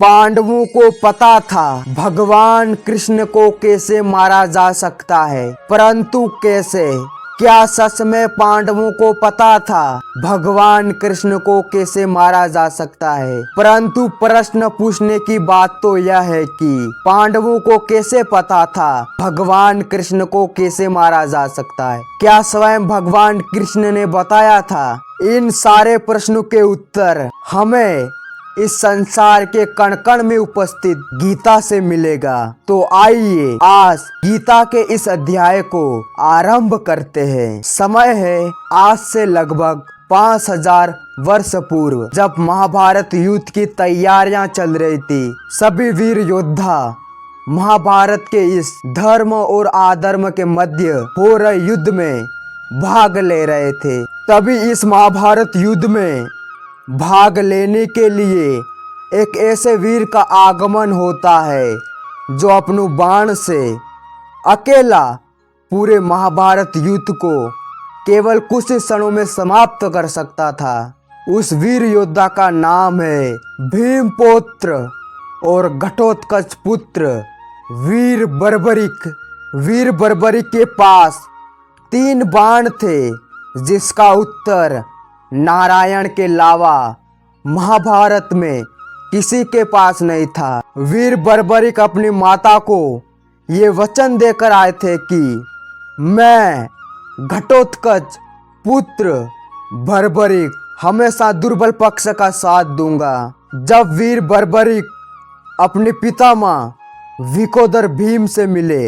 पांडवों को पता था भगवान कृष्ण को कैसे मारा जा सकता है, परंतु कैसे? क्या सच में पांडवों को पता था भगवान कृष्ण को कैसे मारा जा सकता है? परंतु प्रश्न पूछने की बात तो यह है कि पांडवों को कैसे पता था भगवान कृष्ण को कैसे मारा जा सकता है? क्या स्वयं भगवान कृष्ण ने बताया था? इन सारे प्रश्नों के उत्तर हमें इस संसार के कण कण में उपस्थित गीता से मिलेगा। तो आइए आज गीता के इस अध्याय को आरंभ करते हैं। समय है आज से लगभग 5000 वर्ष पूर्व, जब महाभारत युद्ध की तैयारियां चल रही थी। सभी वीर योद्धा महाभारत के इस धर्म और अधर्म के मध्य हो रहे युद्ध में भाग ले रहे थे। तभी इस महाभारत युद्ध में भाग लेने के लिए एक ऐसे वीर का आगमन होता है जो अपने बाण से अकेला पूरे महाभारत युद्ध को केवल कुछ क्षणों में समाप्त कर सकता था। उस वीर योद्धा का नाम है भीमपुत्र और घटोत्कच पुत्र वीर बर्बरिक। वीर बर्बरिक के पास 3 बाण थे, जिसका उत्तर नारायण के अलावा महाभारत में किसी के पास नहीं था। वीर बर्बरिक अपनी माता को ये वचन देकर आए थे कि मैं घटोत्कच पुत्र बर्बरिक हमेशा दुर्बल पक्ष का साथ दूंगा। जब वीर बर्बरिक अपने पितामह विकोदर भीम से मिले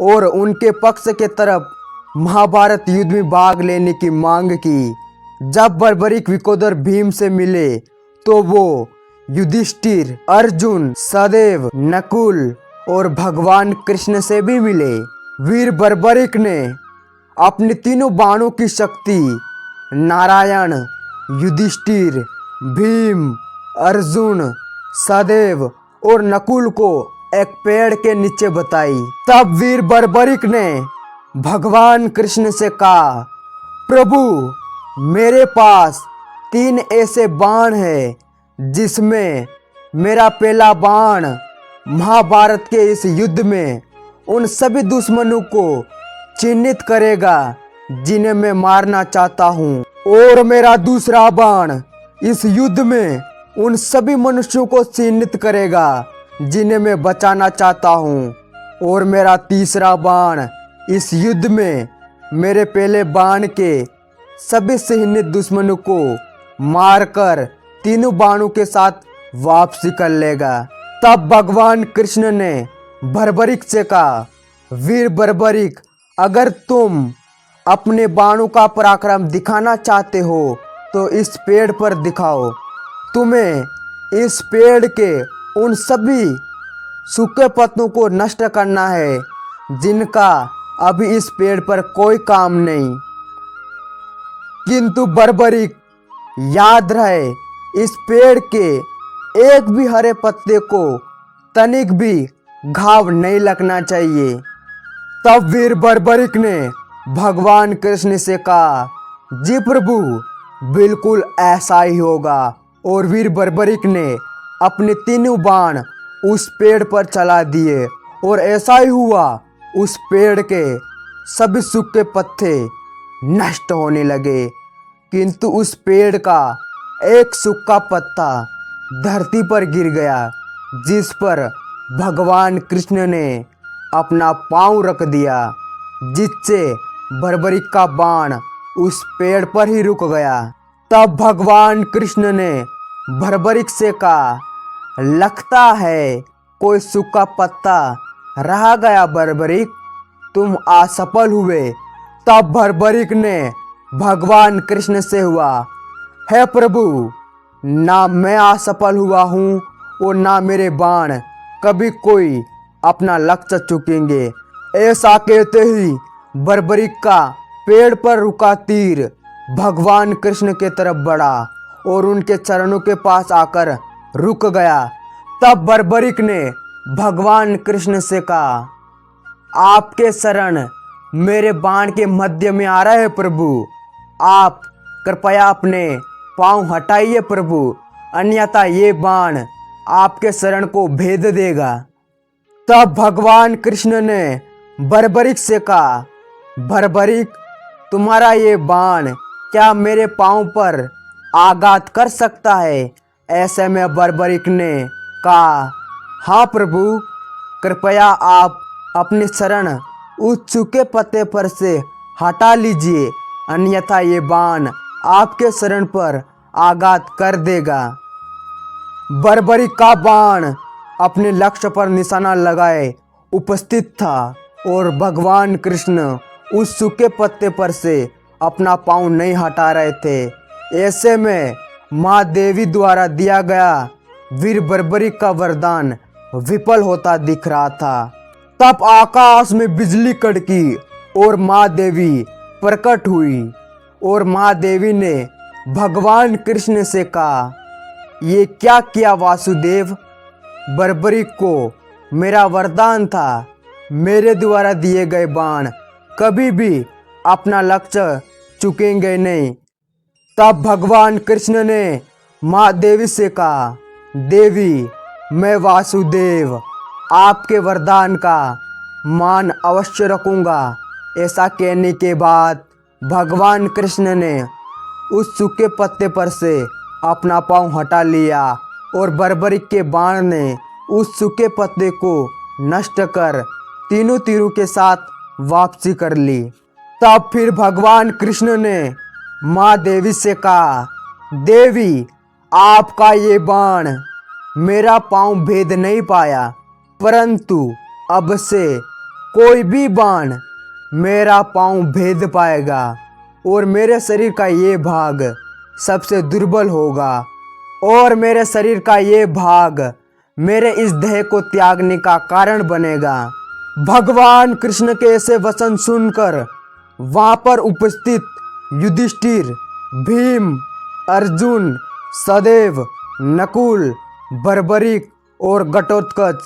और उनके पक्ष के तरफ महाभारत युद्ध में भाग लेने की मांग की, जब बर्बरिक विकोदर भीम से मिले तो वो युधिष्ठिर, अर्जुन, सहदेव, नकुल और भगवान कृष्ण से भी मिले। वीर बर्बरिक ने अपनी तीनों बाणों की शक्ति नारायण, युधिष्ठिर, भीम, अर्जुन, सहदेव और नकुल को एक पेड़ के नीचे बताई। तब वीर बर्बरिक ने भगवान कृष्ण से कहा, प्रभु, मेरे पास 3 ऐसे बाण हैं जिसमें मेरा पहला बाण महाभारत के इस युद्ध में उन सभी दुश्मनों को चिन्हित करेगा जिन्हें मैं मारना चाहता हूँ, और मेरा दूसरा बाण इस युद्ध में उन सभी मनुष्यों को चिन्हित करेगा जिन्हें मैं बचाना चाहता हूँ, और मेरा तीसरा बाण इस युद्ध में मेरे पहले बाण के सभी चिन्हित दुश्मनों को मारकर तीनों बाणों के साथ वापसी कर लेगा। तब भगवान कृष्ण ने बर्बरिक से कहा, वीर बर्बरिक, अगर तुम अपने बाणों का पराक्रम दिखाना चाहते हो तो इस पेड़ पर दिखाओ। तुम्हें इस पेड़ के उन सभी सूखे पत्तों को नष्ट करना है जिनका अभी इस पेड़ पर कोई काम नहीं। किंतु बर्बरिक, याद रहे, इस पेड़ के एक भी हरे पत्ते को तनिक भी घाव नहीं लगना चाहिए। तब वीर बर्बरिक ने भगवान कृष्ण से कहा, जी प्रभु, बिल्कुल ऐसा ही होगा। और वीर बर्बरिक ने अपने तीनों बाण उस पेड़ पर चला दिए और ऐसा ही हुआ। उस पेड़ के सभी सूखे पत्ते नष्ट होने लगे, किंतु उस पेड़ का एक सूखा पत्ता धरती पर गिर गया, जिस पर भगवान कृष्ण ने अपना पांव रख दिया, जिससे बर्बरिक का बाण उस पेड़ पर ही रुक गया। तब भगवान कृष्ण ने बर्बरिक से कहा, लगता है कोई सूखा पत्ता रह गया बर्बरिक, तुम असफल हुए। तब बर्बरिक ने भगवान कृष्ण से हुआ, हे प्रभु, ना मैं असफल हुआ हूँ और ना मेरे बाण कभी कोई अपना लक्ष्य चुकेंगे। ऐसा कहते ही बर्बरिक का पेड़ पर रुका तीर भगवान कृष्ण के तरफ बढ़ा और उनके चरणों के पास आकर रुक गया। तब बर्बरिक ने भगवान कृष्ण से कहा, आपके शरण मेरे बाण के मध्य में आ रहे हैं प्रभु, आप कृपया अपने पांव हटाइए प्रभु, अन्यथा ये बाण आपके शरण को भेद देगा। तब भगवान कृष्ण ने बर्बरिक से कहा, बर्बरिक, तुम्हारा ये बाण क्या मेरे पांव पर आघात कर सकता है? ऐसे में बर्बरिक ने कहा, हाँ प्रभु, कृपया आप अपनी शरण उस सूखे पत्ते पर से हटा लीजिए, अन्यथा ये बाण आपके शरण पर आघात कर देगा। बर्बरिक का बाण अपने लक्ष्य पर निशाना लगाए उपस्थित था और भगवान कृष्ण उस सूखे पत्ते पर से अपना पांव नहीं हटा रहे थे। ऐसे में माँ देवी द्वारा दिया गया वीर बर्बरिक का वरदान विफल होता दिख रहा था। तब आकाश में बिजली कड़की और माँ देवी प्रकट हुई और माँ देवी ने भगवान कृष्ण से कहा, ये क्या किया वासुदेव? बर्बरिक को मेरा वरदान था, मेरे द्वारा दिए गए बाण कभी भी अपना लक्ष्य चुकेंगे नहीं। तब भगवान कृष्ण ने माँ देवी से कहा, देवी, मैं वासुदेव आपके वरदान का मान अवश्य रखूंगा। ऐसा कहने के बाद भगवान कृष्ण ने उस सूखे पत्ते पर से अपना पांव हटा लिया और बर्बरिक के बाण ने उस सूखे पत्ते को नष्ट कर तीनों तीरों के साथ वापसी कर ली। तब फिर भगवान कृष्ण ने माँ देवी से कहा, देवी, आपका ये बाण मेरा पांव भेद नहीं पाया, परंतु अब से कोई भी बाण मेरा पांव भेद पाएगा और मेरे शरीर का ये भाग सबसे दुर्बल होगा और मेरे शरीर का ये भाग मेरे इस देह को त्यागने का कारण बनेगा। भगवान कृष्ण के ऐसे वचन सुनकर वहां पर उपस्थित युधिष्ठिर, भीम, अर्जुन, सदेव, नकुल, बर्बरिक और घटोत्कच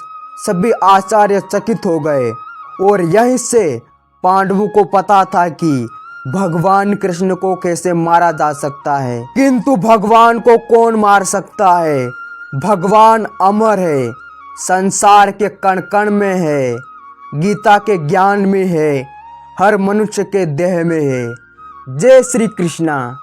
सभी आश्चर्यचकित हो गए और यहीं से पांडवों को पता था कि भगवान कृष्ण को कैसे मारा जा सकता है। किंतु भगवान को कौन मार सकता है? भगवान अमर है, संसार के कण कण में है, गीता के ज्ञान में है, हर मनुष्य के देह में है। जय श्री कृष्णा।